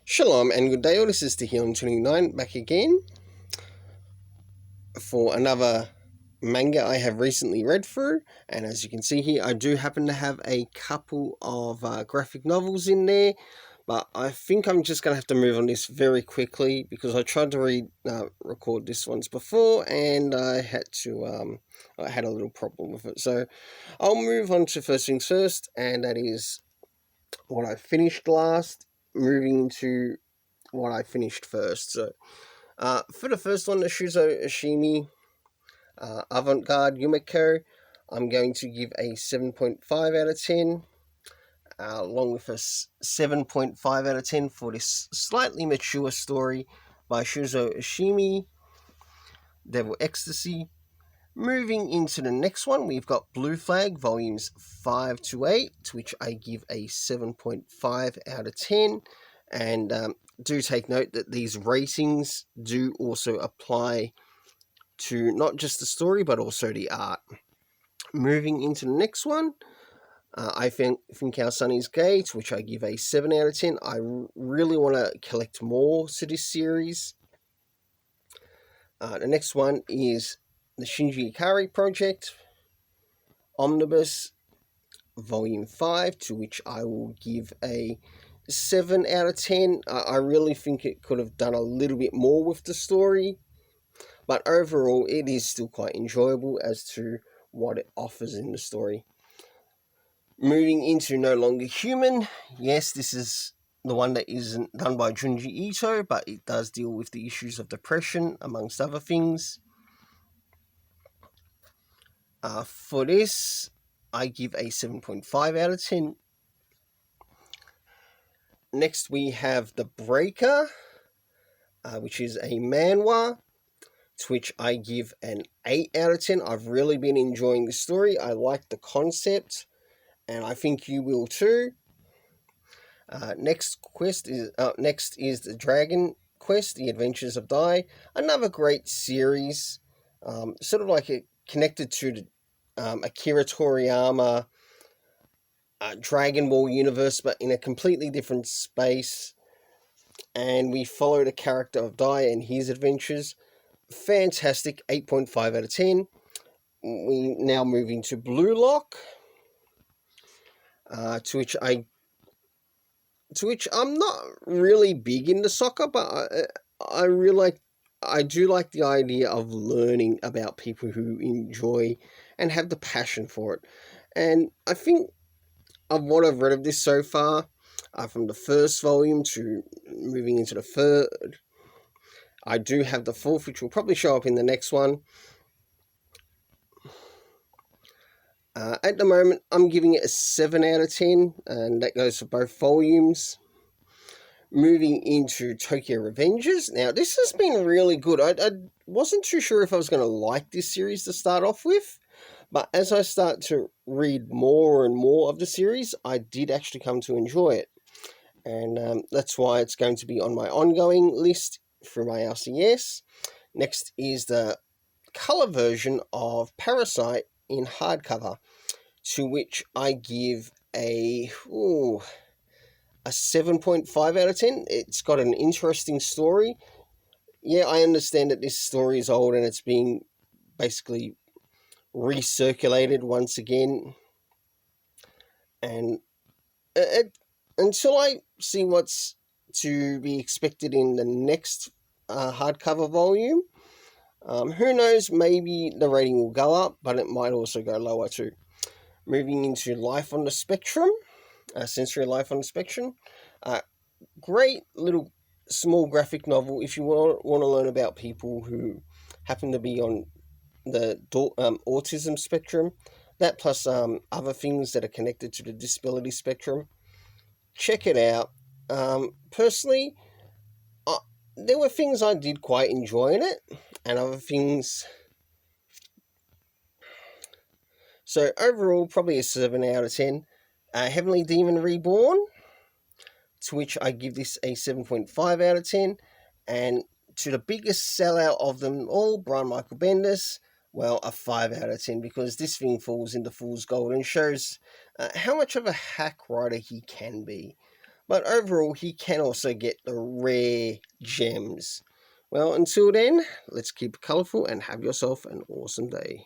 Shalom and good day all, this is the Healing 29 back again for another manga I have recently read through, and as you can see here I do happen to have a couple of graphic novels in there, but I think I'm just going to have to move on this very quickly because I tried to record this once before and I had a little problem with it. So I'll move on to first things first, and that is what I finished last, moving into what I finished first. So, for the first one, the Shuzo Ashimi Avant-Garde Yumeko, I'm going to give a 7.5 out of 10, along with a 7.5 out of 10 for this slightly mature story by Shuzo Ashimi, Devil Ecstasy. Moving into the next one, we've got Blue Flag, volumes 5 to 8, to which I give a 7.5 out of 10. And do take note that these ratings do also apply to not just the story, but also the art. Moving into the next one, I think Our Son is Gay, to which I give a 7 out of 10. I really want to collect more to this series. The next one is the Shinji Ikari Project, Omnibus, Volume 5, to which I will give a 7 out of 10. I really think it could have done a little bit more with the story, but overall it is still quite enjoyable as to what it offers in the story. Moving into No Longer Human, yes, this is the one that isn't done by Junji Ito, but it does deal with the issues of depression, amongst other things. For this, I give a 7.5 out of 10. Next, we have The Breaker, which is a manhwa, to which I give an 8 out of 10. I've really been enjoying the story. I like the concept, and I think you will too. Next is The Dragon Quest, The Adventures of Dai. Another great series, sort of like it connected to the Akira Toriyama Dragon Ball universe, but in a completely different space. And we follow the character of Dai and his adventures. Fantastic, 8.5 out of 10. We now move into Blue Lock, to which I'm not really big into soccer, but I do like the idea of learning about people who enjoy and have the passion for it. And I think of what I've read of this so far, from the first volume to moving into the third, I do have the fourth, which will probably show up in the next one. At the moment, I'm giving it a 7 out of 10, and that goes for both volumes. Moving into Tokyo Revengers. Now, this has been really good. I wasn't too sure if I was going to like this series to start off with, but as I start to read more and more of the series, I did actually come to enjoy it. And that's why it's going to be on my ongoing list through my LCS. Next is the color version of Parasite in hardcover, to which I give a 7.5 out of 10. It's got an interesting story. Yeah, I understand that this story is old and it's being basically recirculated once again. And until I see what's to be expected in the next hardcover volume, who knows, maybe the rating will go up, but it might also go lower too. Moving into Life on the Spectrum, Sensory Life on the Spectrum. Great little small graphic novel if you want to learn about people who happen to be on the autism spectrum. That plus other things that are connected to the disability spectrum. Check it out. Personally, there were things I did quite enjoy in it, and other things. So overall, probably a 7 out of 10. Heavenly Demon Reborn, to which I give this a 7.5 out of 10. And to the biggest sellout of them all, Brian Michael Bendis, well, a 5 out of 10, because this thing falls into fool's gold and shows how much of a hack writer he can be. but overall he can also get the rare gems. Well, until then, let's keep it colourful and have yourself an awesome day.